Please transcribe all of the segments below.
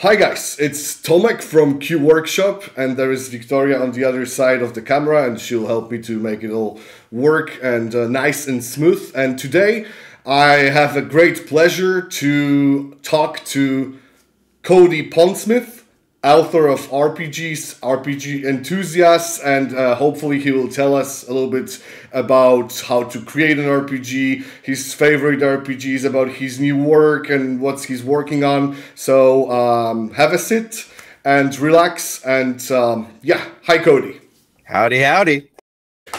Hi guys, it's Tomek from Q Workshop, and there is Victoria on the other side of the camera, and she'll help me to make it all work and nice and smooth. And today I have a great pleasure to talk to Cody Pondsmith, author of RPGs, RPG enthusiast, and hopefully he will tell us a little bit about how to create an RPG, his favorite RPGs, about his new work and what he's working on. So have a sit and relax, and yeah, hi Cody. Howdy, howdy.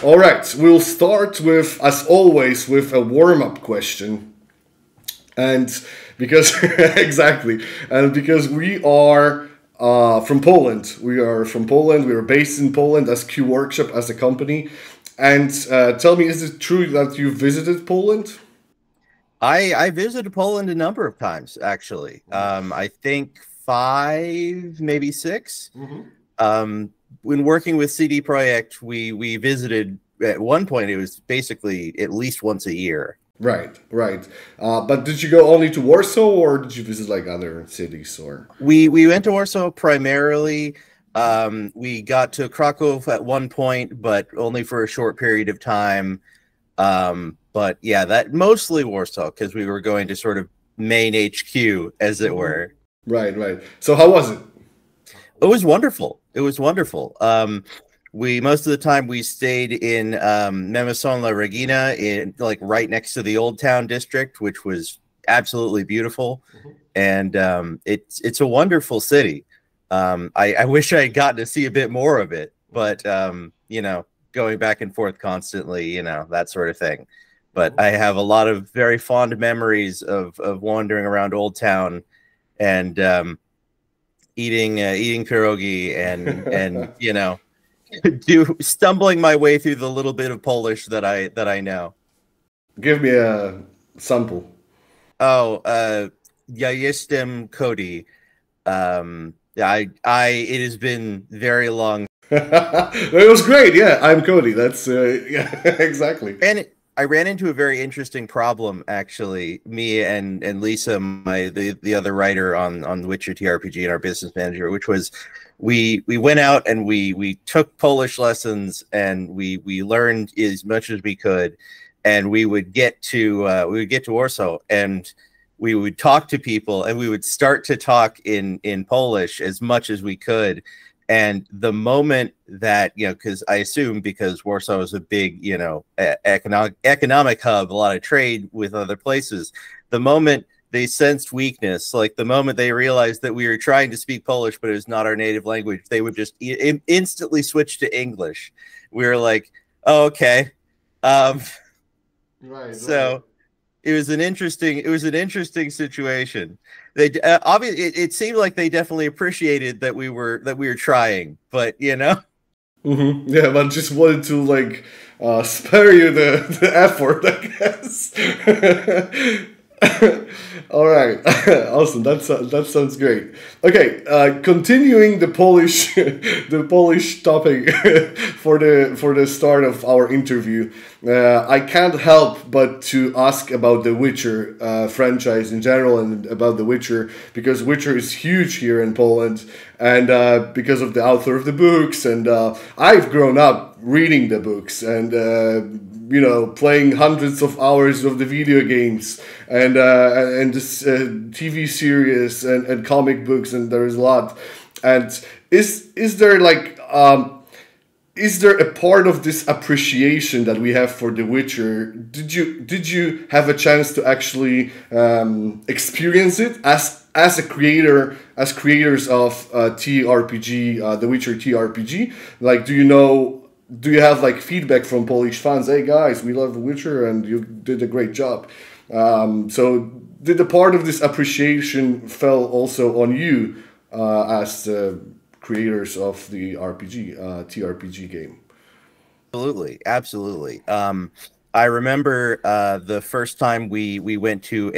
All right, we'll start with, as always, with a warm-up question. And because, exactly, and because we are from Poland. We are from Poland. We are based in Poland as Q Workshop, as a company. And tell me, is it true that you visited Poland? I visited Poland a number of times, actually. I think 5, maybe 6. Mm-hmm. When working with CD Projekt, we visited, at one point, it was basically at least once a year. Right. But did you go only to Warsaw, or did you visit like other cities? Or we went to Warsaw primarily. We got to Krakow at one point, but only for a short period of time. But yeah, that mostly Warsaw, because we were going to sort of main HQ, as it were. Right. So how was it? It was wonderful. It was wonderful. Most of the time we stayed in Memeson La Regina, in like right next to the Old Town district, which was absolutely beautiful. Mm-hmm. And it's a wonderful city. I wish I had gotten to see a bit more of it, but you know, going back and forth constantly, you know, that sort of thing. But I have a lot of very fond memories of wandering around Old Town and eating pierogi and you know, stumbling my way through the little bit of Polish that I know. Give me a sample. Oh, ja jestem Cody. It has been very long. It was great. Yeah, I'm Cody. That's yeah, exactly. And I ran into a very interesting problem, actually. Me and Lisa, the other writer on Witcher tRPG, and our business manager, which was we went out and we took Polish lessons, and we learned as much as we could, and we would get to Warsaw, and we would talk to people, and we would start to talk in Polish as much as we could. And the moment that, you know, because I assume because Warsaw is a big, you know, economic hub, a lot of trade with other places, the moment they sensed weakness, like the moment they realized that we were trying to speak Polish, but it was not our native language, they would just instantly switch to English. We were like, oh, okay. Right. So it was an interesting situation. They obviously it seemed like they definitely appreciated that we were trying, but you know. Mm-hmm. Yeah, but just wanted to like spare you the effort, I guess. All right, awesome. That sounds great. Okay, continuing the Polish topic for the start of our interview. I can't help but to ask about the Witcher franchise in general, and about the Witcher, because Witcher is huge here in Poland, and because of the author of the books, and I've grown up reading the books, and you know, playing hundreds of hours of the video games, and this TV series and comic books, and there is a lot. And is there like is there a part of this appreciation that we have for The Witcher? Did you have a chance to actually experience it as a creator, as creators of tRPG, The Witcher tRPG? Like, do you have like feedback from Polish fans? Hey guys, we love The Witcher and you did a great job. So did the part of this appreciation fell also on you as the creators of the tRPG game? Absolutely. I remember the first time we went to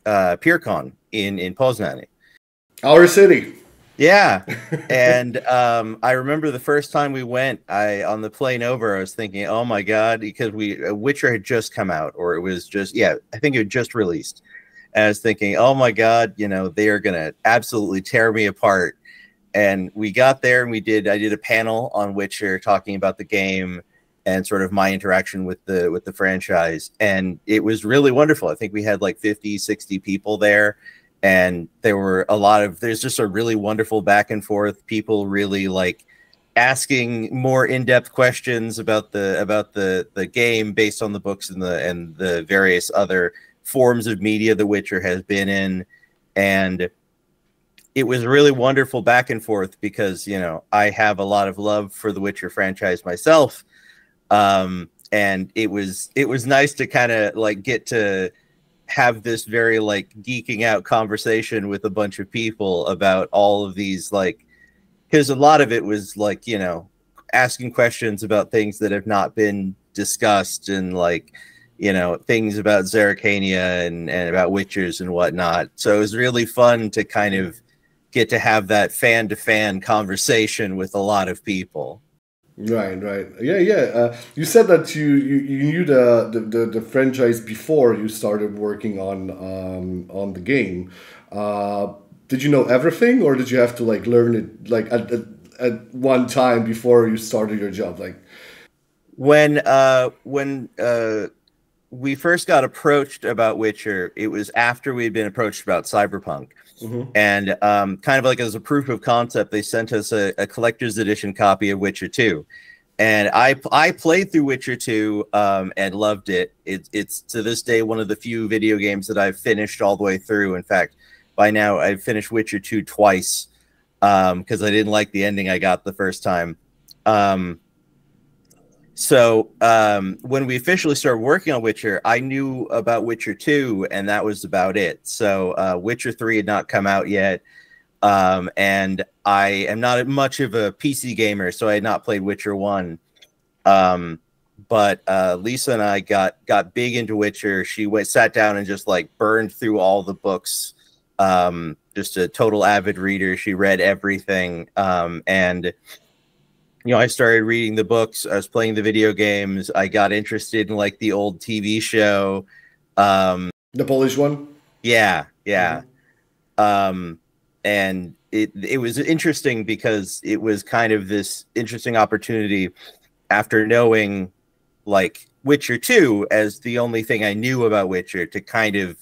PeerCon in Poznań, our city. Yeah, and I remember the first time we went, on the plane over, I was thinking, oh my God, because Witcher had just come out, or it was just, yeah, I think it had just released. And I was thinking, oh my God, you know, they are gonna absolutely tear me apart. And we got there and I did a panel on Witcher talking about the game and sort of my interaction with the franchise. And it was really wonderful. I think we had like 50, 60 people there. And there's just a really wonderful back and forth. People really like asking more in-depth questions about the game based on the books and the various other forms of media The Witcher has been in. And it was really wonderful back and forth because, you know, I have a lot of love for the Witcher franchise myself. And it was nice to kind of like get to have this very like geeking out conversation with a bunch of people about all of these, like, because a lot of it was like, you know, asking questions about things that have not been discussed and like, you know, things about Zerrikania and about Witchers and whatnot. So it was really fun to kind of get to have that fan to fan conversation with a lot of people. Right. Yeah. You said that you knew the franchise before you started working on the game. Did you know everything, or did you have to like learn it like at one time before you started your job? Like when we first got approached about Witcher, it was after we'd been approached about Cyberpunk. Mm-hmm. And kind of like as a proof of concept, they sent us a collector's edition copy of Witcher 2. And I played through Witcher 2 and loved it. It's to this day one of the few video games that I've finished all the way through. In fact, by now I've finished Witcher 2 twice because I didn't like the ending I got the first time. So when we officially started working on Witcher, I knew about Witcher 2, and that was about it. So Witcher 3 had not come out yet, and I am not much of a PC gamer, so I had not played Witcher 1. But Lisa and I got big into Witcher. She sat down and just like burned through all the books. Just a total avid reader. She read everything, and you know, I started reading the books. I was playing the video games. I got interested in like the old TV show. The Polish one? Yeah. Mm-hmm. And it was interesting because it was kind of this interesting opportunity after knowing like Witcher 2 as the only thing I knew about Witcher to kind of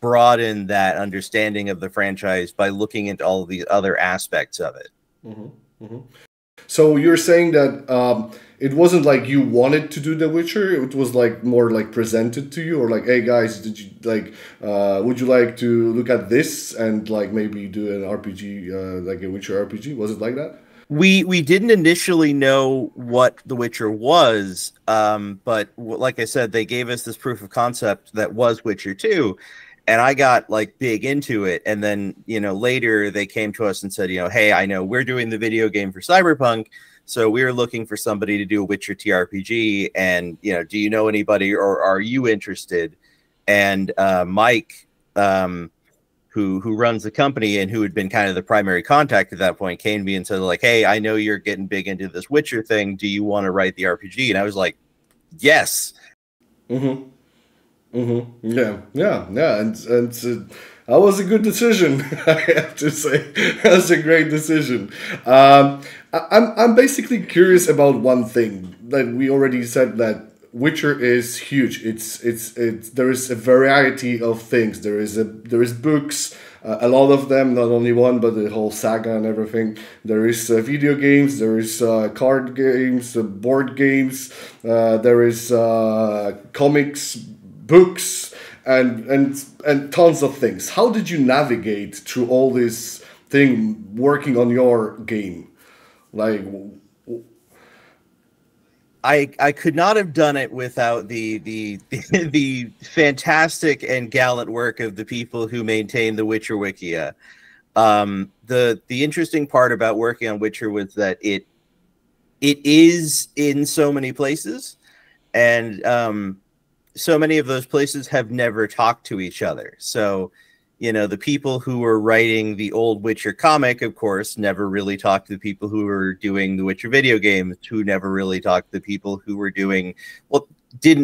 broaden that understanding of the franchise by looking into all of these other aspects of it. Mm-hmm. Mm-hmm. So you're saying that it wasn't like you wanted to do The Witcher; it was like more like presented to you, or like, hey guys, did you like? Would you like to look at this and like maybe do an RPG, like a Witcher RPG? Was it like that? We didn't initially know what The Witcher was, but like I said, they gave us this proof of concept that was Witcher 2. And I got like big into it. And then, you know, later they came to us and said, you know, hey, I know we're doing the video game for Cyberpunk. So we're looking for somebody to do a Witcher tRPG. And, you know, do you know anybody or are you interested? And Mike, who runs the company and who had been kind of the primary contact at that point, came to me and said like, hey, I know you're getting big into this Witcher thing. Do you want to write the RPG? And I was like, yes. Mm-hmm. Mm-hmm. Yeah, and that was a good decision. I have to say, that's a great decision. I'm basically curious about one thing that we already said, that Witcher is huge. It's there is a variety of things. There is books, a lot of them, not only one, but the whole saga and everything. There is video games. There is card games, board games. There is comics, books, and tons of things. How did you navigate through all this thing working on your game? Like, I could not have done it without the fantastic and gallant work of the people who maintain the Witcher Wikia. The interesting part about working on Witcher was that it is in so many places, and so many of those places have never talked to each other. So, you know, the people who were writing the old Witcher comic, of course, never really talked to the people who were doing the Witcher video games, who never really talked to the people who were doing, well,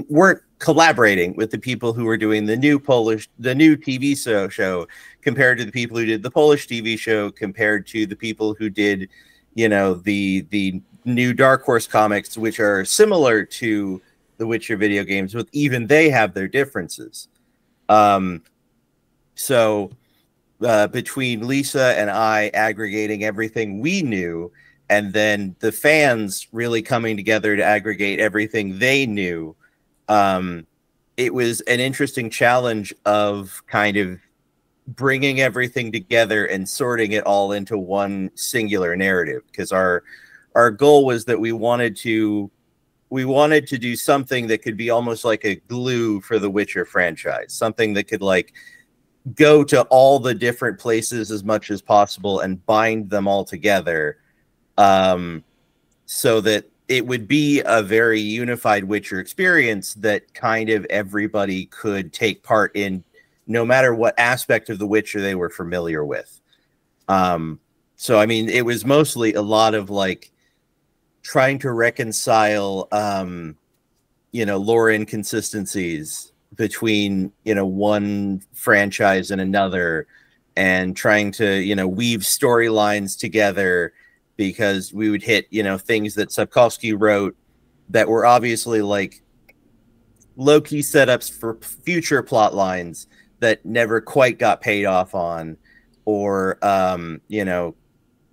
weren't collaborating with the people who were doing the new TV show compared to the people who did the Polish TV show, compared to the people who did, you know, the new Dark Horse comics, which are similar to the Witcher video games, but even they have their differences. So between Lisa and I aggregating everything we knew, and then the fans really coming together to aggregate everything they knew, it was an interesting challenge of kind of bringing everything together and sorting it all into one singular narrative. Because our goal was that we wanted to do something that could be almost like a glue for the Witcher franchise, something that could like go to all the different places as much as possible and bind them all together, so that it would be a very unified Witcher experience that kind of everybody could take part in, no matter what aspect of the Witcher they were familiar with. So, I mean, it was mostly a lot of like trying to reconcile, you know, lore inconsistencies between, you know, one franchise and another, and trying to, you know, weave storylines together, because we would hit, you know, things that Sapkowski wrote that were obviously like low-key setups for future plot lines that never quite got paid off on, or, you know,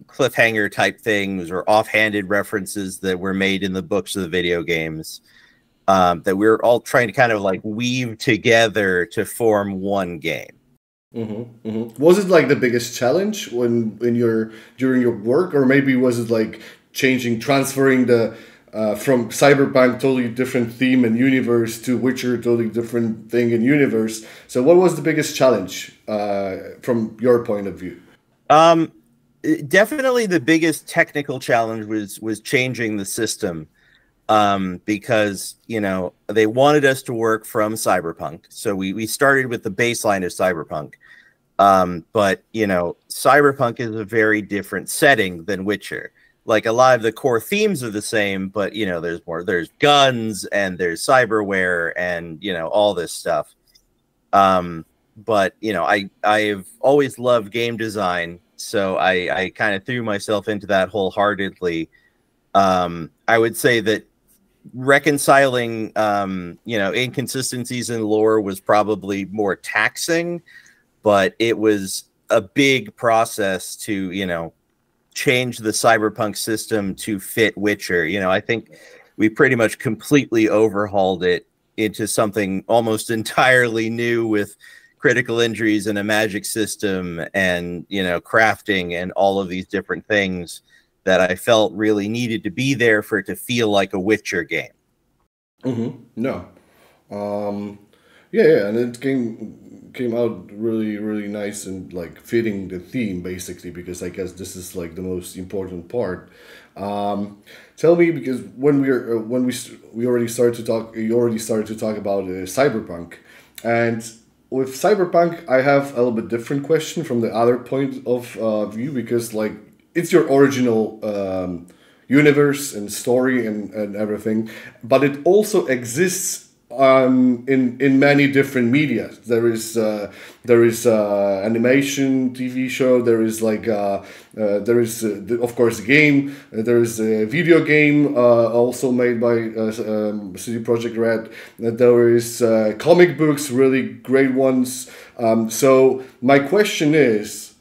cliffhanger type things or offhanded references that were made in the books of the video games, that we were all trying to kind of like weave together to form one game. Was it like the biggest challenge during your work, or maybe was it like transferring the from Cyberpunk, totally different theme and universe, to Witcher, totally different thing and universe? So what was the biggest challenge from your point of view? Definitely the biggest technical challenge was changing the system, because, you know, they wanted us to work from Cyberpunk. So we started with the baseline of Cyberpunk. But, you know, Cyberpunk is a very different setting than Witcher. Like, a lot of the core themes are the same, but, you know, there's guns and there's cyberware and, you know, all this stuff. But, you know, I've always loved game design, so I kind of threw myself into that wholeheartedly. I would say that reconciling, you know, inconsistencies in lore was probably more taxing, but it was a big process to, you know, change the Cyberpunk system to fit Witcher. You know, I think we pretty much completely overhauled it into something almost entirely new, with critical injuries and a magic system and, you know, crafting and all of these different things that I felt really needed to be there for it to feel like a Witcher game. No. Yeah, and it came out really nice and like fitting the theme, basically, because I guess this is like the most important part. Tell me, because when we already started to talk, you already started to talk about Cyberpunk, and with Cyberpunk, I have a little bit different question from the other point of view, because like it's your original universe and story and everything, but it also exists in many different media. There is animation, TV show. There is like there is of course a game. There is a video game also made by CD Projekt Red. There is comic books, really great ones. So my question is,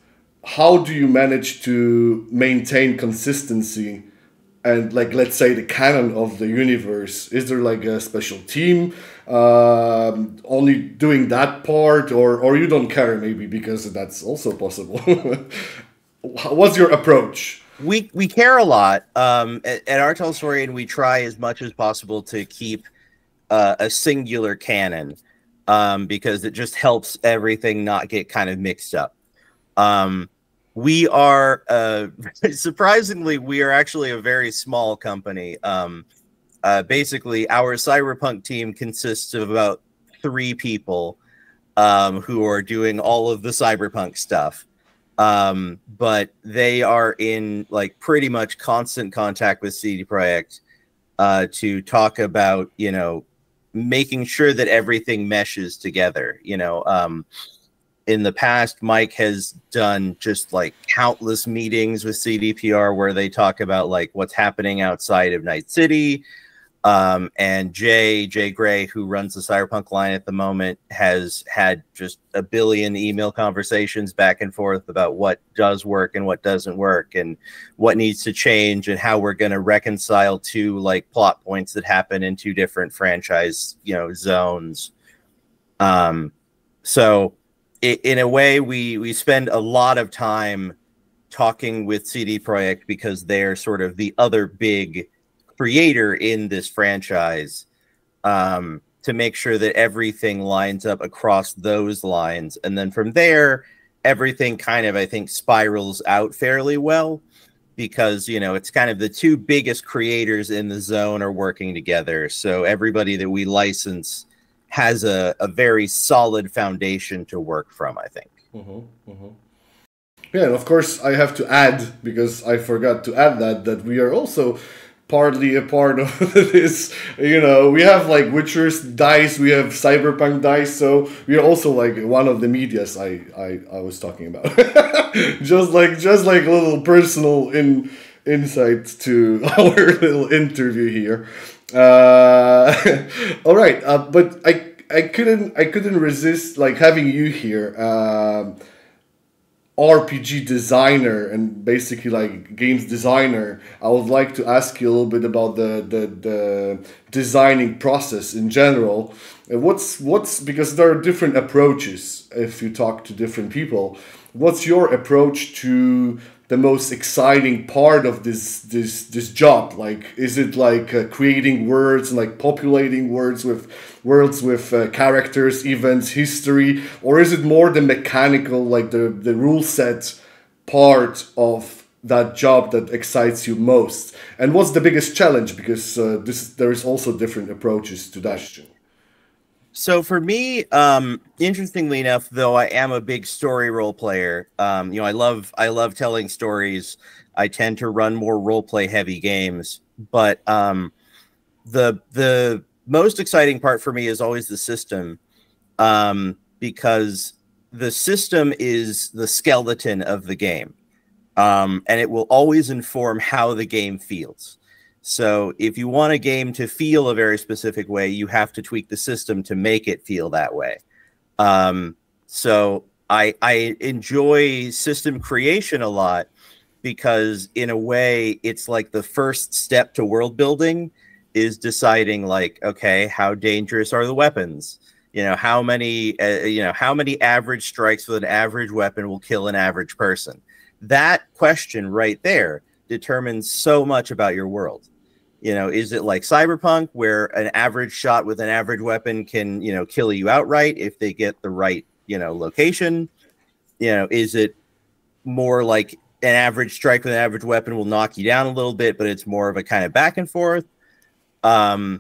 how do you manage to maintain consistency and, like, let's say, the canon of the universe? Is there like a special team only doing that part, or you don't care, maybe, because that's also possible? What's your approach? We care a lot at Our Tell Story, and we try as much as possible to keep a singular canon, because it just helps everything not get kind of mixed up. We are, surprisingly, we are actually a very small company. Basically, our Cyberpunk team consists of about 3 people who are doing all of the Cyberpunk stuff. But they are in like pretty much constant contact with CD Projekt to talk about, you know, making sure that everything meshes together. You know, in the past, Mike has done just like countless meetings with CDPR where they talk about like what's happening outside of Night City. And Jay Gray, who runs the Cyberpunk line at the moment, has had just a billion email conversations back and forth about what does work and what doesn't work and what needs to change and how we're going to reconcile two like plot points that happen in two different franchise, you know, zones. So in a way, we spend a lot of time talking with CD Projekt because they're sort of the other big creator in this franchise, to make sure that everything lines up across those lines. And then from there, everything kind of, I think, spirals out fairly well because, you know, it's kind of the two biggest creators in the zone are working together. So everybody that we license has a very solid foundation to work from, I think. Yeah, and of course I have to add, because I forgot to add that we are also partly a part of this, you know, we have like Witcher's dice, we have Cyberpunk dice, so we are also like one of the medias I was talking about. just like a little personal insight to our little interview here. All right, but I couldn't resist like having you here, RPG designer and basically like games designer. I would like to ask you a little bit about the designing process in general. What's because there are different approaches if you talk to different people. What's your approach to the most exciting part of this job? Like, is it like creating words and like populating words with characters, events, history, or is it more the mechanical, like the rule set part of that job that excites you most? And what's the biggest challenge? Because there is also different approaches to that. So for me, interestingly enough, though I am a big story role player, you know, I love telling stories. I tend to run more role play heavy games, but the most exciting part for me is always the system, because the system is the skeleton of the game, and it will always inform how the game feels. So if you want a game to feel a very specific way, you have to tweak the system to make it feel that way. So I enjoy system creation a lot because in a way it's like the first step to world building is deciding like, okay, how dangerous are the weapons? You know, how many average strikes with an average weapon will kill an average person? That question right there determines so much about your world. You know, is it like Cyberpunk where an average shot with an average weapon can, you know, kill you outright if they get the right, you know, location? You know, is it more like an average strike with an average weapon will knock you down a little bit, but it's more of a kind of back and forth? And,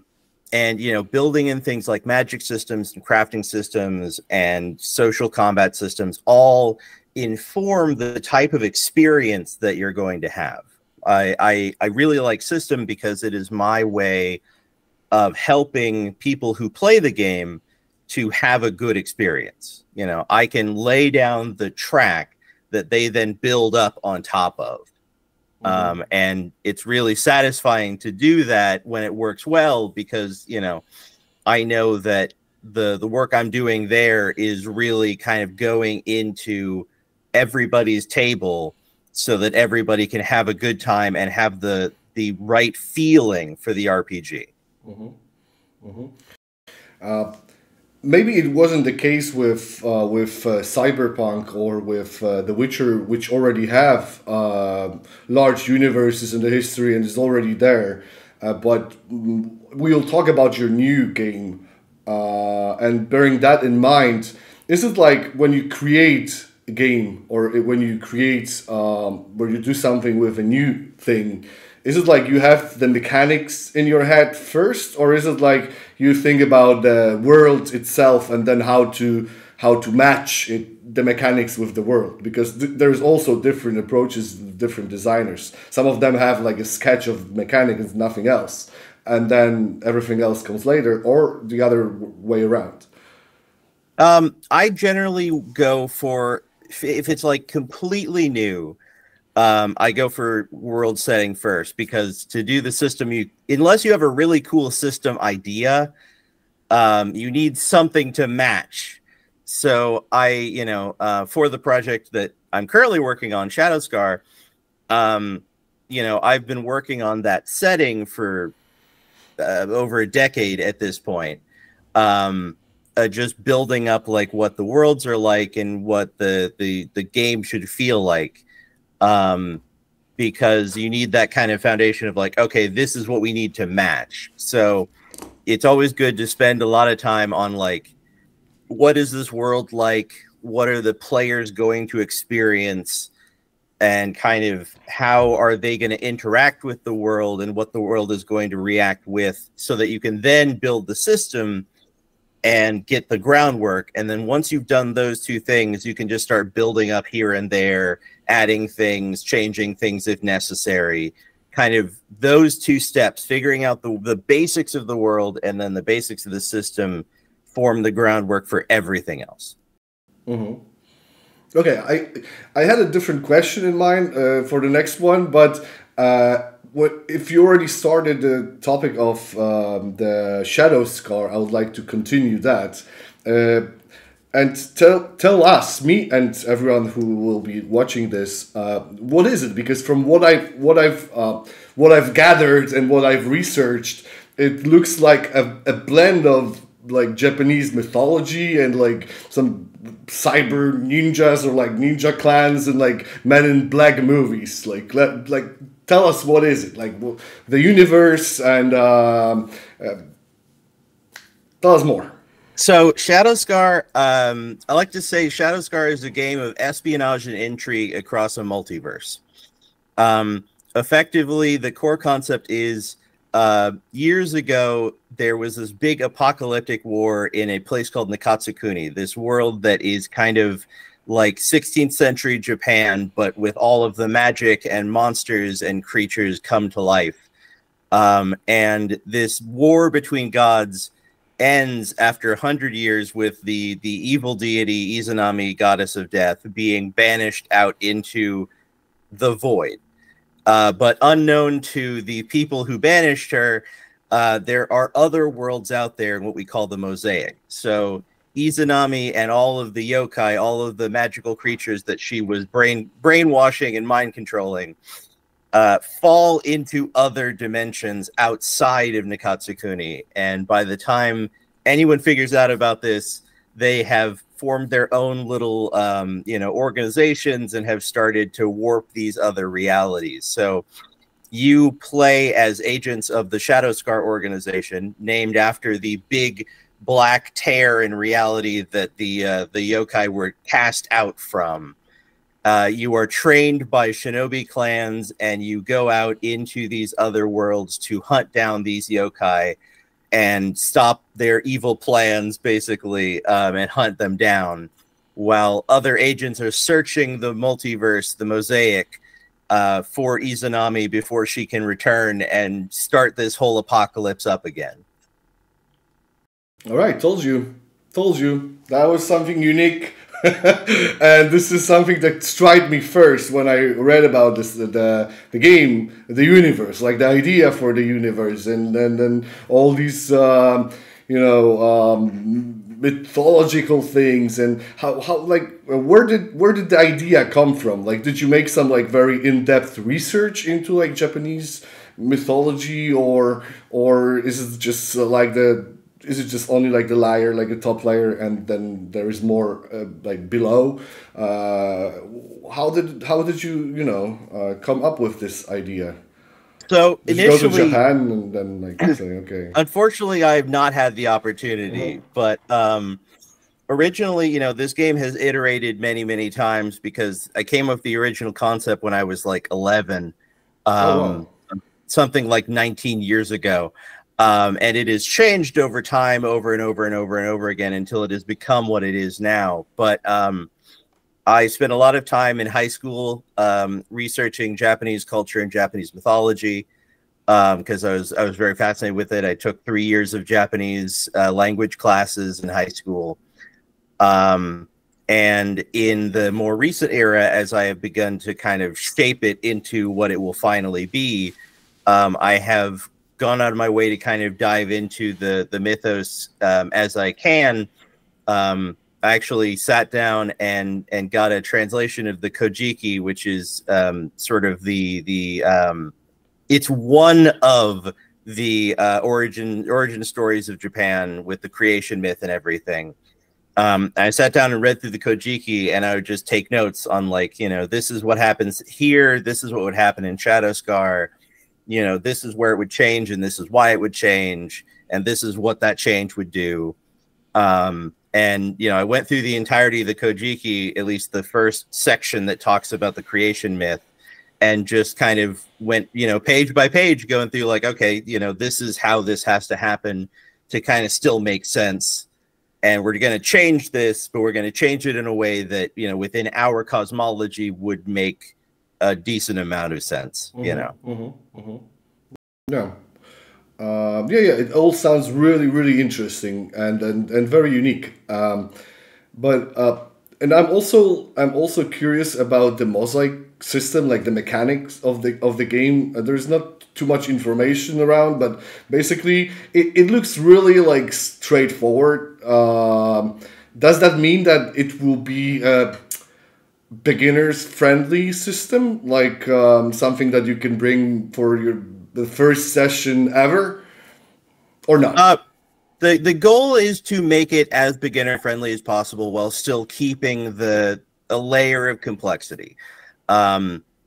you know, building in things like magic systems and crafting systems and social combat systems all inform the type of experience that you're going to have. I really like system because it is my way of helping people who play the game to have a good experience. You know, I can lay down the track that they then build up on top of. And it's really satisfying to do that when it works well, because, you know, I know that the work I'm doing there is really kind of going into everybody's table so that everybody can have a good time and have the right feeling for the RPG. Maybe it wasn't the case with Cyberpunk or with The Witcher, which already have large universes in the history and is already there. But we'll talk about your new game, and bearing that in mind, is it like when you create a game or when you create where you do something with a new thing, is it like you have the mechanics in your head first, or is it like you think about the world itself and then how to match the mechanics with the world? Because there's also different approaches with different designers. Some of them have like a sketch of mechanics and nothing else. and then everything else comes later, or the other way around? I generally go for, if it's like completely new, I go for world setting first, because to do the system, unless you have a really cool system idea, you need something to match. So for the project that I'm currently working on, Shadow Scar, I've been working on that setting for over a decade at this point. Just building up like what the worlds are like and what the game should feel like. Because you need that kind of foundation of like, okay, this is what we need to match. So it's always good to spend a lot of time on like, what is this world like? What are the players going to experience? And kind of how are they going to interact with the world, and what the world is going to react with, so that you can then build the system and get the groundwork. And then once you've done those two things, you can just start building up here and there, adding things, changing things if necessary. Kind of those two steps, figuring out the basics of the world and then the basics of the system, form the groundwork for everything else. Mm-hmm. Okay, I had a different question in mind for the next one, but if you already started the topic of the Shadow Scar, I would like to continue that. And tell us, me and everyone who will be watching this, what is it? Because from what I've gathered and what I've researched, it looks like a blend of like Japanese mythology and like some cyber ninjas, or like ninja clans and like Men in Black movies. Like tell us, what is it? Like the universe, and tell us more. So Shadow Scar, I like to say Shadow Scar is a game of espionage and intrigue across a multiverse. Effectively, the core concept is years ago, there was this big apocalyptic war in a place called Nakatsukuni, this world that is kind of like 16th century Japan, but with all of the magic and monsters and creatures come to life. And this war between gods ends after 100 years with the evil deity Izanami, goddess of death, being banished out into the void. But unknown to the people who banished her, there are other worlds out there in what we call the mosaic. So Izanami and all of the yokai, all of the magical creatures that she was brainwashing and mind controlling, fall into other dimensions outside of Nakatsukuni. And by the time anyone figures out about this, they have formed their own little, organizations and have started to warp these other realities. So you play as agents of the Shadow Scar organization, named after the big black tear in reality that the yokai were cast out from. You are trained by shinobi clans, and you go out into these other worlds to hunt down these yokai and stop their evil plans, basically, and hunt them down, while other agents are searching the multiverse, the mosaic, for Izanami before she can return and start this whole apocalypse up again. All right, told you. That was something unique. And this is something that struck me first when I read about this, the game, the universe, like the idea for the universe, and all these mythological things, and how like where did the idea come from? Like, did you make some like very in-depth research into like Japanese mythology, or is it just is it just only like the layer, like the top layer, and then there is more like below? How did you come up with this idea? So did initially, you go to Japan and then like say, okay? Unfortunately, I have not had the opportunity, but originally, this game has iterated many times, because I came up with the original concept when I was like 11, something like 19 years ago. And it has changed over time, over and over again, until it has become what it is now. But I spent a lot of time in high school researching Japanese culture and Japanese mythology. because I was very fascinated with it. I took 3 years of Japanese language classes in high school. And in the more recent era, as I have begun to kind of shape it into what it will finally be, I have gone out of my way to kind of dive into the mythos as I can. I actually sat down and got a translation of the Kojiki, which is sort of it's one of the origin stories of Japan with the creation myth and everything. I sat down and read through the Kojiki, and I would just take notes on, like, you know, this is what happens here, this is what would happen in Shadow Scar, you know, this is where it would change, and this is why it would change, and this is what that change would do. And, you know, I went through the entirety of the Kojiki, at least the first section that talks about the creation myth, and just kind of went, you know, page by page, going through, like, okay, you know, this is how this has to happen to kind of still make sense. And we're going to change this, but we're going to change it in a way that, you know, within our cosmology would make a decent amount of sense, you know? No. Yeah, it all sounds really, really interesting and very unique. But I'm also curious about the mosaic system, like the mechanics of the game. There's not too much information around, but basically it looks really like straightforward. Does that mean that it will be a beginners friendly system, like something that you can bring for the first session ever, or not? The goal is to make it as beginner friendly as possible while still keeping a layer of complexity.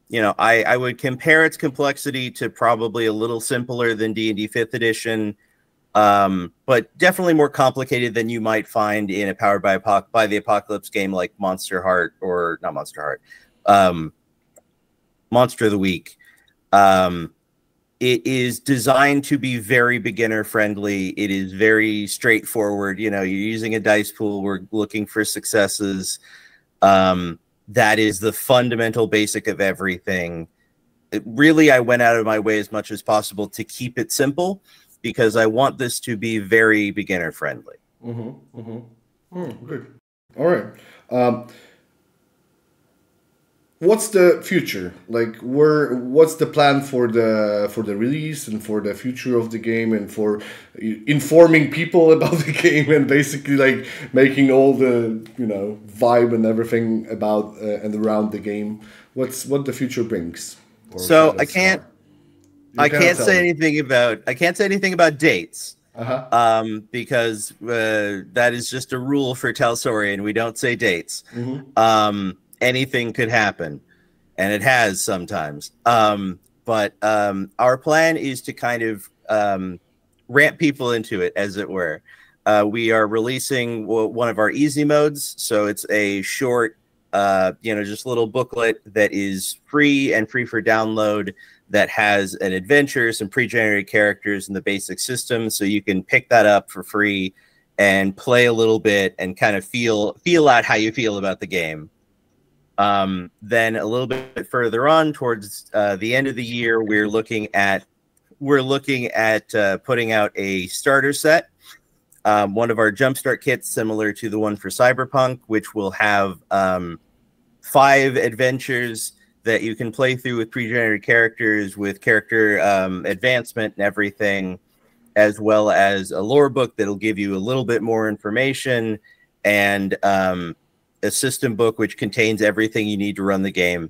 You know, I would compare its complexity to probably a little simpler than D&D 5th edition, but definitely more complicated than you might find in a Powered by the Apocalypse game like Monster Heart, or not Monster Heart, Monster of the Week. It is designed to be very beginner friendly. It is very straightforward. You know, you're using a dice pool. We're looking for successes. That is the fundamental basic of everything. Really, I went out of my way as much as possible to keep it simple, because I want this to be very beginner friendly. Good. All right. What's the future? Like, what's the plan for the release and for the future of the game, and for informing people about the game, and basically like making all the, you know, vibe and everything about and around the game? What the future brings? So I can't say anything about dates. Because that is just a rule for Telsorian. We don't say dates. Anything could happen, and it has sometimes. But our plan is to kind of ramp people into it, as it were. We are releasing one of our easy modes, so it's a short, you know, just a little booklet that is free and free for download, that has an adventure, some pre-generated characters, and the basic system, so you can pick that up for free and play a little bit and kind of feel out how you feel about the game. Then a little bit further on, towards the end of the year, we're looking at putting out a starter set, one of our jumpstart kits similar to the one for Cyberpunk, which will have 5 adventures that you can play through with pre-generated characters, with character advancement and everything, as well as a lore book that'll give you a little bit more information, and a system book which contains everything you need to run the game.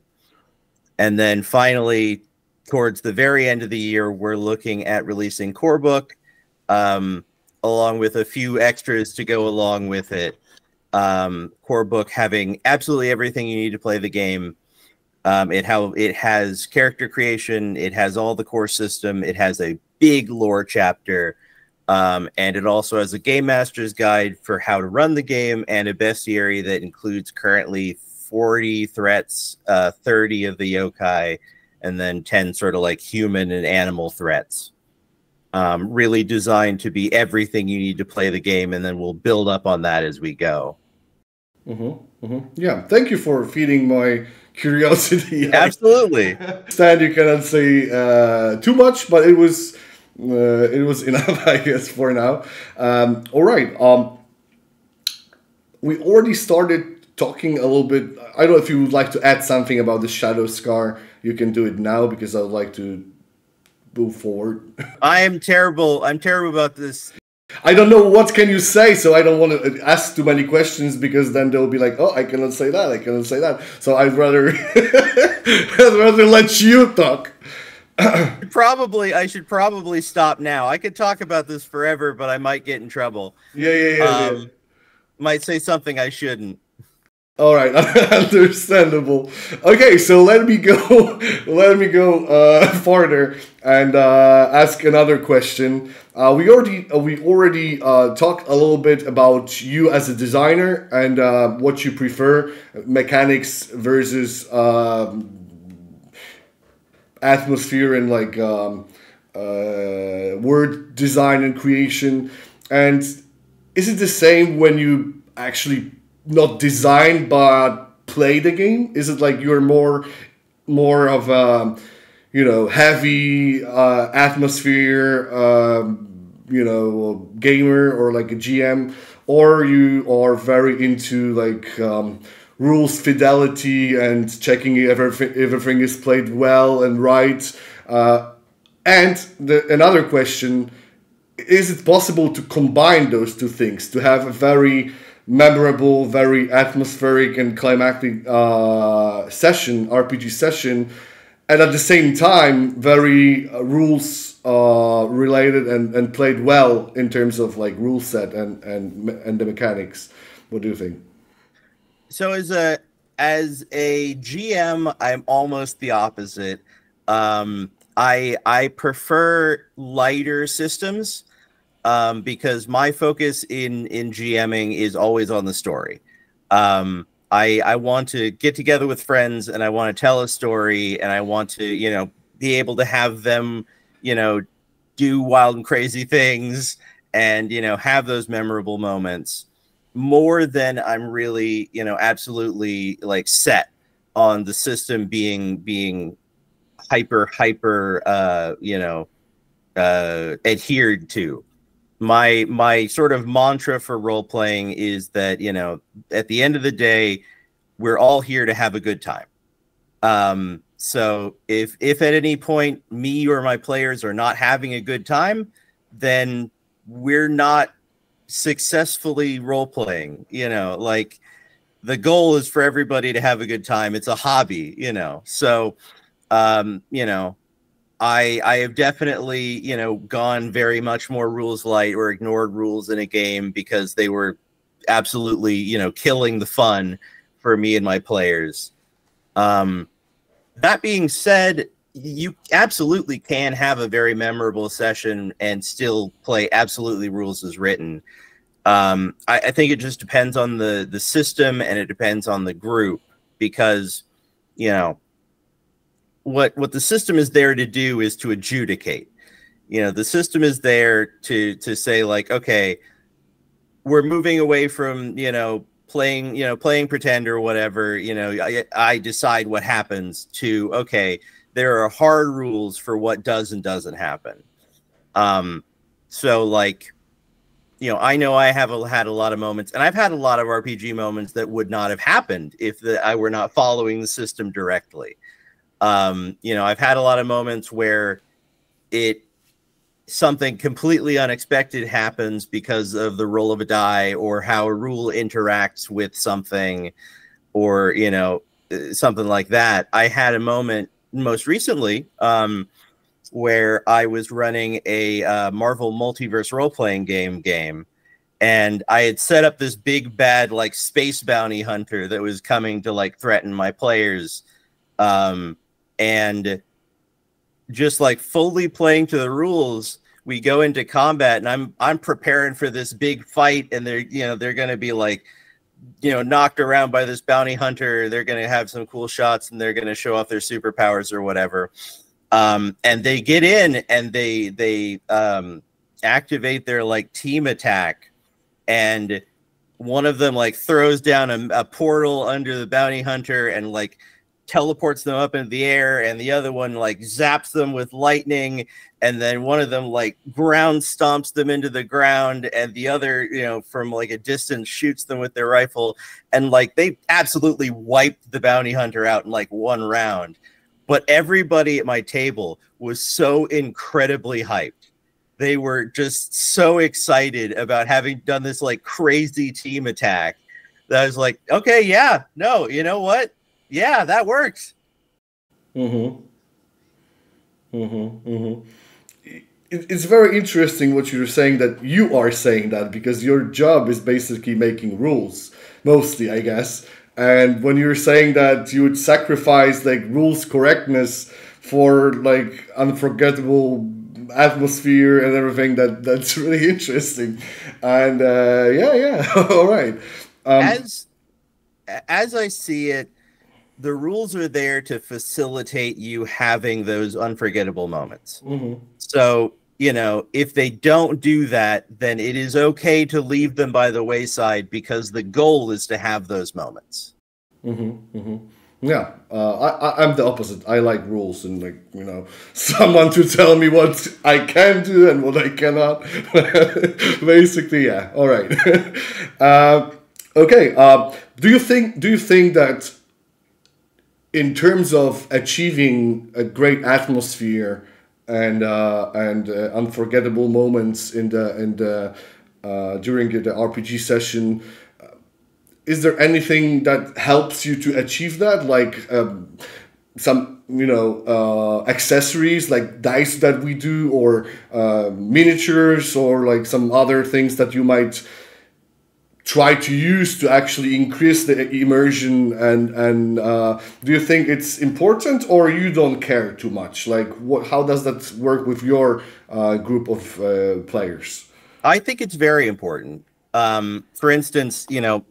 And then finally, towards the very end of the year, we're looking at releasing core book, along with a few extras to go along with it. Core book having absolutely everything you need to play the game. It has character creation, it has all the core system, it has a big lore chapter, and it also has a game master's guide for how to run the game, and a bestiary that includes currently 40 threats, 30 of the yokai, and then 10 sort of like human and animal threats. Really designed to be everything you need to play the game, and then we'll build up on that as we go. Yeah, thank you for feeding my curiosity. Absolutely. Stand you cannot say too much, but it was enough, I guess, for now. All right. We already started talking a little bit. I don't know if you would like to add something about the Shadow Scar. You can do it now because I would like to move forward. I'm terrible about this. I don't know what can you say, so I don't want to ask too many questions because then they'll be like, "Oh, I cannot say that. I cannot say that." So I'd rather let you talk. I should probably stop now. I could talk about this forever, but I might get in trouble. Yeah. Might say something I shouldn't. All right, understandable. Okay, so let me go farther and ask another question. We already talked a little bit about you as a designer and what you prefer, mechanics versus atmosphere and like word design and creation. And is it the same when you actually not design but play the game? Is it like you're more of a heavy atmosphere gamer or like a GM, or you are very into like rules fidelity and checking if everything is played well and right? And another question: is it possible to combine those two things to have a very memorable, very atmospheric and climactic RPG session, and at the same time very rules related and played well in terms of like rule set and the mechanics? What do you think? So as a GM, I'm almost the opposite. I prefer lighter systems. Because my focus in GMing is always on the story. I want to get together with friends and I want to tell a story and I want to, be able to have them, do wild and crazy things and, have those memorable moments more than I'm really, absolutely like set on the system being hyper, adhered to. My sort of mantra for role playing is that at the end of the day we're all here to have a good time. So if at any point me or my players are not having a good time, then we're not successfully role playing. Like the goal is for everybody to have a good time. It's a hobby, so I have definitely, gone very much more rules light or ignored rules in a game because they were absolutely, killing the fun for me and my players. That being said, you absolutely can have a very memorable session and still play absolutely rules as written. I think it just depends on the system and it depends on the group because, what the system is there to do is to adjudicate. The system is there to say like, okay, we're moving away from, playing pretend or whatever, I decide what happens to, okay, there are hard rules for what does and doesn't happen. So like, I know I have had a lot of moments and I've had a lot of RPG moments that would not have happened if I were not following the system directly. I've had a lot of moments where something completely unexpected happens because of the roll of a die or how a rule interacts with something or, something like that. I had a moment most recently, where I was running a Marvel multiverse role-playing game. And I had set up this big bad, like space bounty hunter that was coming to like threaten my players. And just like fully playing to the rules, we go into combat and I'm preparing for this big fight and they're going to be like, knocked around by this bounty hunter. They're going to have some cool shots and they're going to show off their superpowers or whatever. And they get in and they activate their like team attack. And one of them like throws down a portal under the bounty hunter and like teleports them up into the air, and the other one like zaps them with lightning, and then one of them like ground stomps them into the ground, and the other, you know, from like a distance shoots them with their rifle, and like they absolutely wiped the bounty hunter out in like one round. But everybody at my table was so incredibly hyped. They were just so excited about having done this like crazy team attack that I was like, okay, yeah, no, you know what? Yeah, that works. Mm-hmm. Mm-hmm. Mm-hmm. It's very interesting what you're saying, that you are saying that, because your job is basically making rules, mostly, I guess. And when you're saying that you would sacrifice like rules correctness for like unforgettable atmosphere and everything, that's really interesting. And yeah, all right. As I see it, the rules are there to facilitate you having those unforgettable moments. Mm-hmm. So, you know, if they don't do that, then it is okay to leave them by the wayside, because the goal is to have those moments. Mm-hmm. Mm-hmm. Yeah, I'm the opposite. I like rules, and like, you know, someone to tell me what I can do and what I cannot. Basically, yeah. All right. Okay. Do you think that in terms of achieving a great atmosphere and unforgettable moments in the during the RPG session, is there anything that helps you to achieve that, like some, you know, accessories like dice that we do, or miniatures, or like some other things that you might try to use to actually increase the immersion? And do you think it's important, or you don't care too much? Like, how does that work with your group of players? I think it's very important. For instance, you know,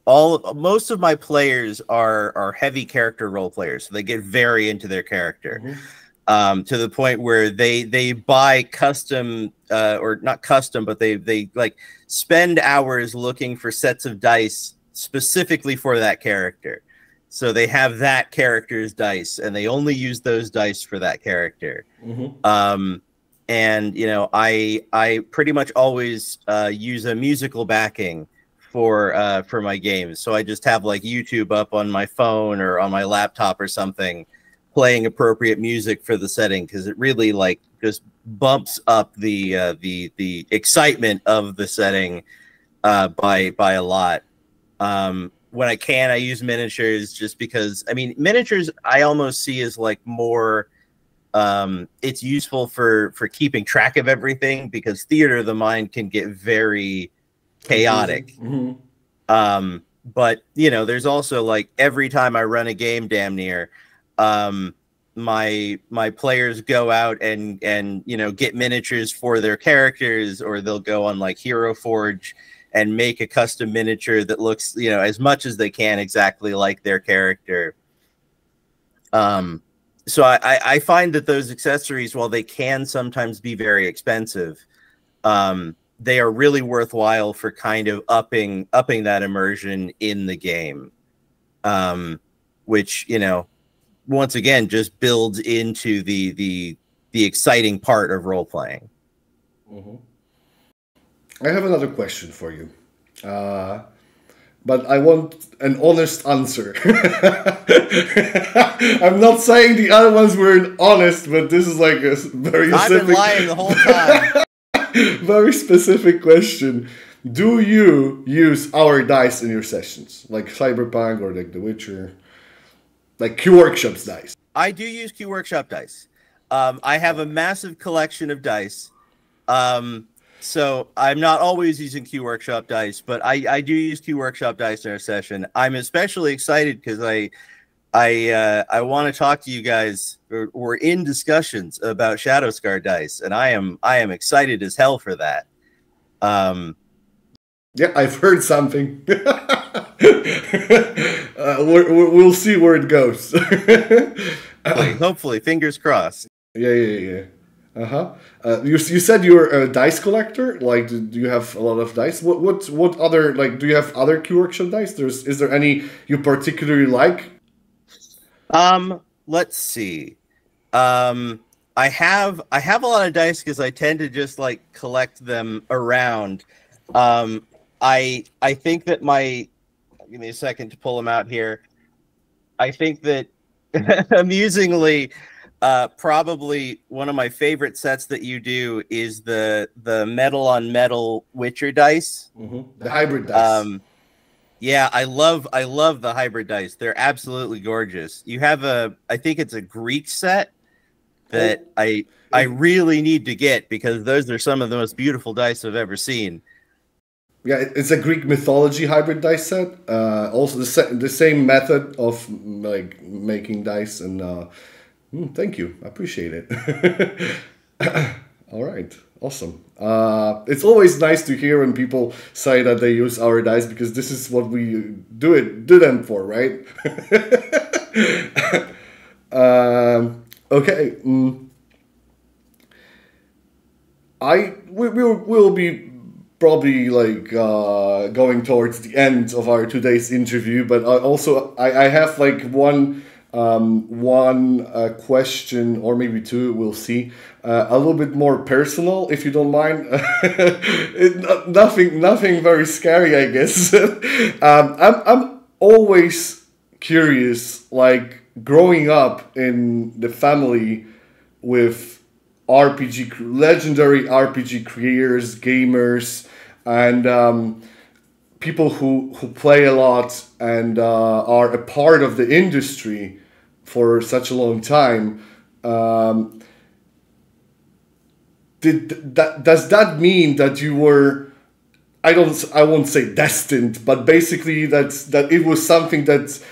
most of my players are heavy character role players, so they get very into their character. Mm-hmm. To the point where they buy custom, or not custom, but they like spend hours looking for sets of dice specifically for that character. So they have that character's dice, and they only use those dice for that character. Mm-hmm. And you know, I pretty much always use a musical backing for my games. So I just have like YouTube up on my phone or on my laptop or something, playing appropriate music for the setting, because it really like just bumps up the excitement of the setting by a lot. When I can, I use miniatures, just because, I mean, miniatures I almost see as like more. It's useful for keeping track of everything, because theater of the mind can get very chaotic. Mm-hmm. But you know, there's also like every time I run a game, damn near, my players go out and you know, get miniatures for their characters, or they'll go on like Hero Forge and make a custom miniature that looks, you know, as much as they can exactly like their character. So I find that those accessories, while they can sometimes be very expensive, they are really worthwhile for kind of upping that immersion in the game, which, you know, once again just builds into the exciting part of role playing. Mm-hmm. I have another question for you. But I want an honest answer. I'm not saying the other ones weren't honest, but this is like a very I've been lying the whole time. Very specific question. Do you use our dice in your sessions? Like Cyberpunk or like The Witcher? Like Q Workshop's dice? I do use Q Workshop dice. I have a massive collection of dice. So I'm not always using Q Workshop dice, but I do use Q Workshop dice in our session. I'm especially excited because I want to talk to you guys. We're in discussions about Shadow Scar dice, and I am excited as hell for that. Yeah, I've heard something. We'll see where it goes. Hopefully, fingers crossed. Yeah. You said you're a dice collector. Like, do you have a lot of dice? What other, like, do you have other Q Workshop dice? Is there any you particularly like? let's see. I have a lot of dice because I tend to just like collect them around. I think that give me a second to pull them out here. I think that amusingly, probably one of my favorite sets that you do is the metal on metal Witcher dice. The hybrid dice. Yeah, I love the hybrid dice. They're absolutely gorgeous. You have I think it's a Greek set that I really need to get because those are some of the most beautiful dice I've ever seen. Yeah, it's a Greek mythology hybrid dice set. Also the same method of like making dice, and thank you, I appreciate it. All right, awesome. It's always nice to hear when people say that they use our dice because this is what we do them for, right? Okay. We'll be probably like going towards the end of our today's interview, but I have like one question or maybe two, we'll see, a little bit more personal, if you don't mind. Nothing very scary, I guess. I'm always curious, like growing up in the family with legendary RPG creators, gamers, and people who play a lot and are a part of the industry for such a long time. Does that mean that you were, I won't say destined, but basically that it was something that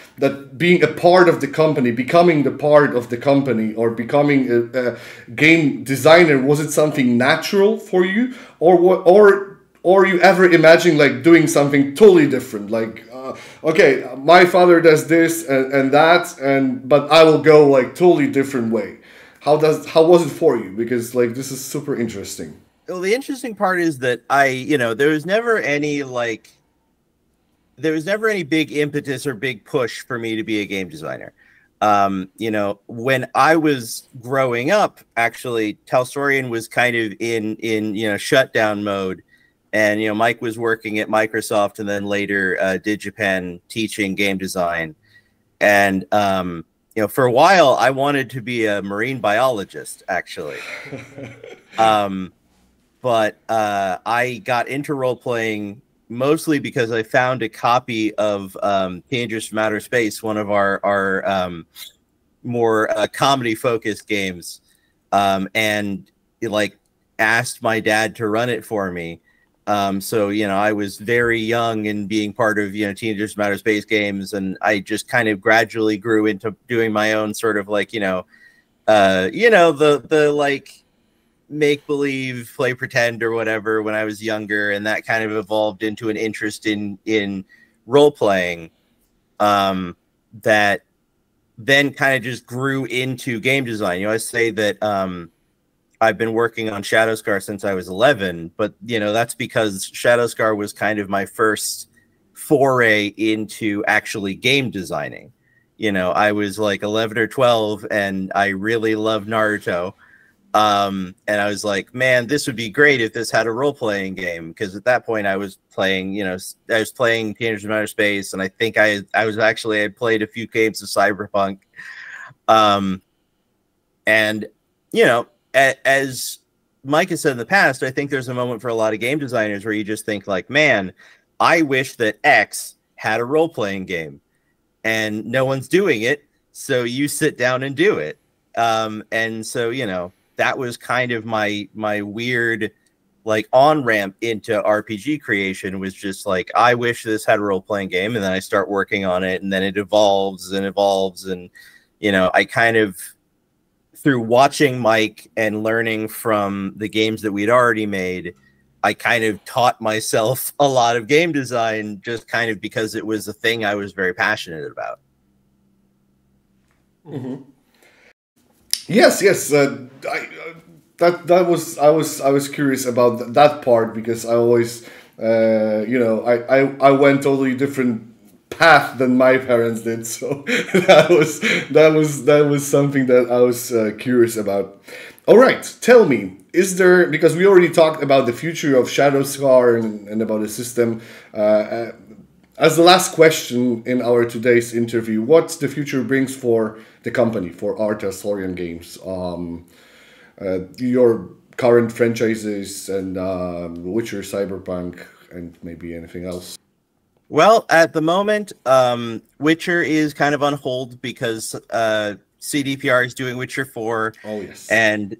being a part of the company, becoming the part of the company, or becoming a game designer, was it something natural for you, or you ever imagine like doing something totally different, like okay, my father does this and that, but I will go like totally different way. How was it for you? Because like this is super interesting. Well, the interesting part is that there was never any big impetus or big push for me to be a game designer. When I was growing up, actually, Talstorian was kind of in shutdown mode, and Mike was working at Microsoft, and then later DigiPen teaching game design, and for a while I wanted to be a marine biologist, actually. But I got into role playing mostly because I found a copy of Teenagers from Outer Space, one of our more comedy focused games, and like asked my dad to run it for me. So I was very young and being part of Teenagers from Outer Space games, and I just kind of gradually grew into doing my own sort of like the like make believe, play pretend or whatever when I was younger, and that kind of evolved into an interest in role playing that then kind of just grew into game design. I say that I've been working on Shadow Scar since I was 11, but that's because Shadow Scar was kind of my first foray into actually game designing. I was like 11 or 12 and I really loved Naruto. And I was like, man, this would be great if this had a role-playing game, because at that point I was playing, I was playing Teenagers from Outer Space, and I think I had played a few games of Cyberpunk. And as Mike has said in the past, I think there's a moment for a lot of game designers where you just think like, man, I wish that X had a role-playing game, and no one's doing it, so you sit down and do it. And so that was kind of my weird like on ramp into RPG creation, was just like, I wish this had a role playing game, and then I start working on it, and then it evolves and evolves, and I kind of, through watching Mike and learning from the games that we'd already made, I kind of taught myself a lot of game design, just kind of because it was a thing I was very passionate about. Mm-hmm. Yes. I was curious about that part, because I always, I went totally different path than my parents did. So that was something that I was curious about. All right, tell me, is there, because we already talked about the future of Shadow Scar and about the system. As the last question in our today's interview, what the future brings for the company, for Artas Lorient Games? Your current franchises and Witcher, Cyberpunk, and maybe anything else? Well, at the moment, Witcher is kind of on hold because CDPR is doing Witcher 4. Oh, yes. And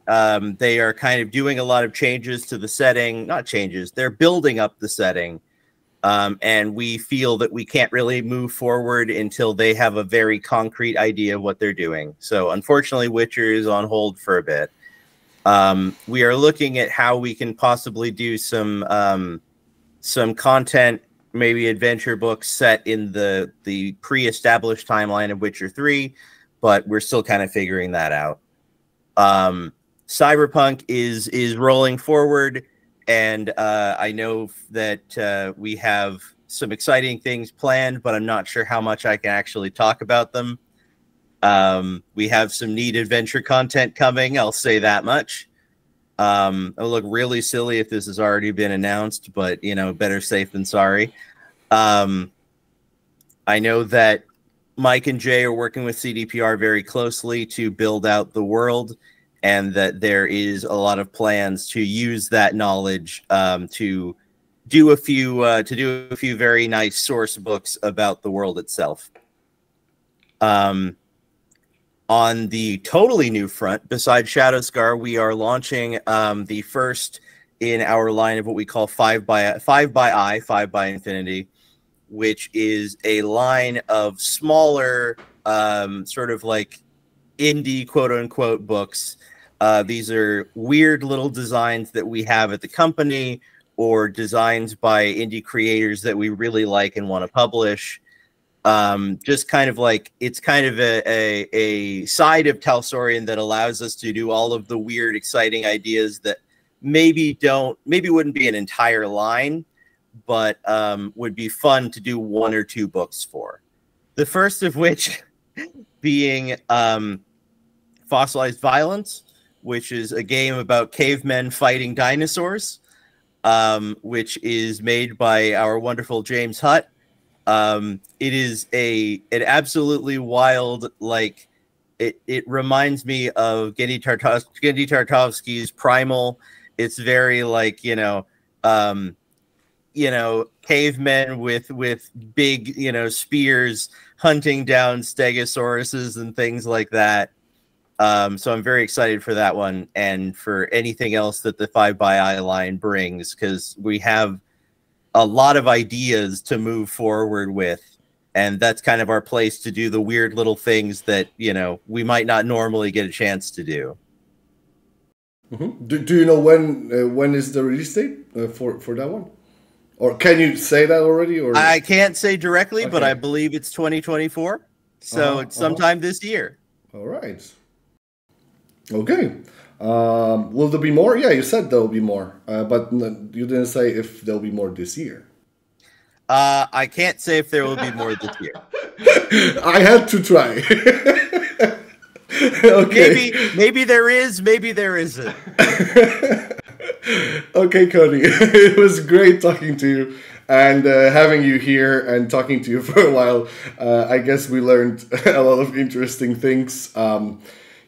they are kind of doing a lot of changes to the setting. Not changes, they're building up the setting. And we feel that we can't really move forward until they have a very concrete idea of what they're doing. So unfortunately, Witcher is on hold for a bit. We are looking at how we can possibly do some content, maybe adventure books set in the pre-established timeline of Witcher 3, but we're still kind of figuring that out. Cyberpunk is rolling forward. And I know that we have some exciting things planned, but I'm not sure how much I can actually talk about them. We have some neat adventure content coming, I'll say that much. It'll look really silly if this has already been announced, but, you know, better safe than sorry. I know that Mike and Jay are working with CDPR very closely to build out the world, and that there is a lot of plans to use that knowledge to do a few very nice source books about the world itself. On the totally new front, besides Shadow Scar, we are launching the first in our line of what we call 5 by Infinity, which is a line of smaller, sort of like indie quote unquote books. These are weird little designs that we have at the company, or designs by indie creators that we really like and want to publish. Just kind of like, it's kind of a side of Talsorian that allows us to do all of the weird, exciting ideas that maybe wouldn't be an entire line, but would be fun to do 1 or 2 books for. The first of which being Fossilized Violence, which is a game about cavemen fighting dinosaurs, which is made by our wonderful James Hutt. It is an absolutely wild, like, it reminds me of Gendy Tartakovsky's Primal. It's very like, cavemen with big, spears hunting down stegosauruses and things like that. So I'm very excited for that one, and for anything else that the 5 by I line brings, because we have a lot of ideas to move forward with, and that's kind of our place to do the weird little things that, we might not normally get a chance to do. Mm-hmm. Do you know when is the release date for that one? Or can you say that already? Or I can't say directly, okay, but I believe it's 2024. So it's sometime this year. All right. Okay. Will there be more? Yeah, you said there will be more, but you didn't say if there'll be more this year. I can't say if there will be more this year. I had to try. Okay. Maybe there is, maybe there isn't. Okay, Cody. It was great talking to you and having you here and talking to you for a while. I guess we learned a lot of interesting things.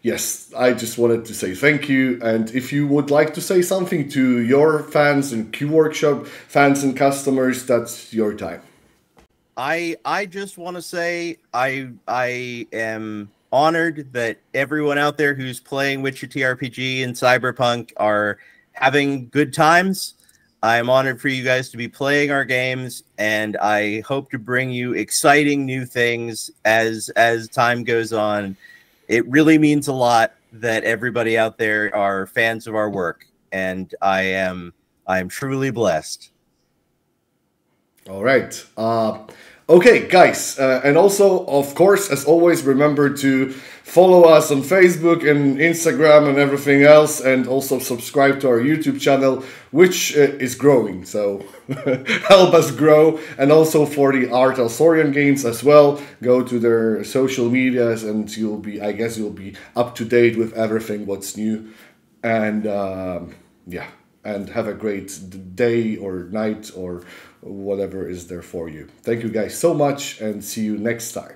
Yes, I just wanted to say thank you. And if you would like to say something to your fans and Q Workshop fans and customers, that's your time. I just want to say I am honored that everyone out there who's playing Witcher tRPG and Cyberpunk are having good times. I'm honored for you guys to be playing our games, and I hope to bring you exciting new things as time goes on. It really means a lot that everybody out there are fans of our work, and I am truly blessed. All right. Okay, guys, and also, of course, as always, remember to follow us on Facebook and Instagram and everything else, and also subscribe to our YouTube channel, which is growing, so help us grow. And also for the Art Alsorian games as well, go to their social medias, and I guess you'll be up to date with everything what's new. And yeah, and have a great day or night or whatever is there for you. Thank you guys so much, and see you next time.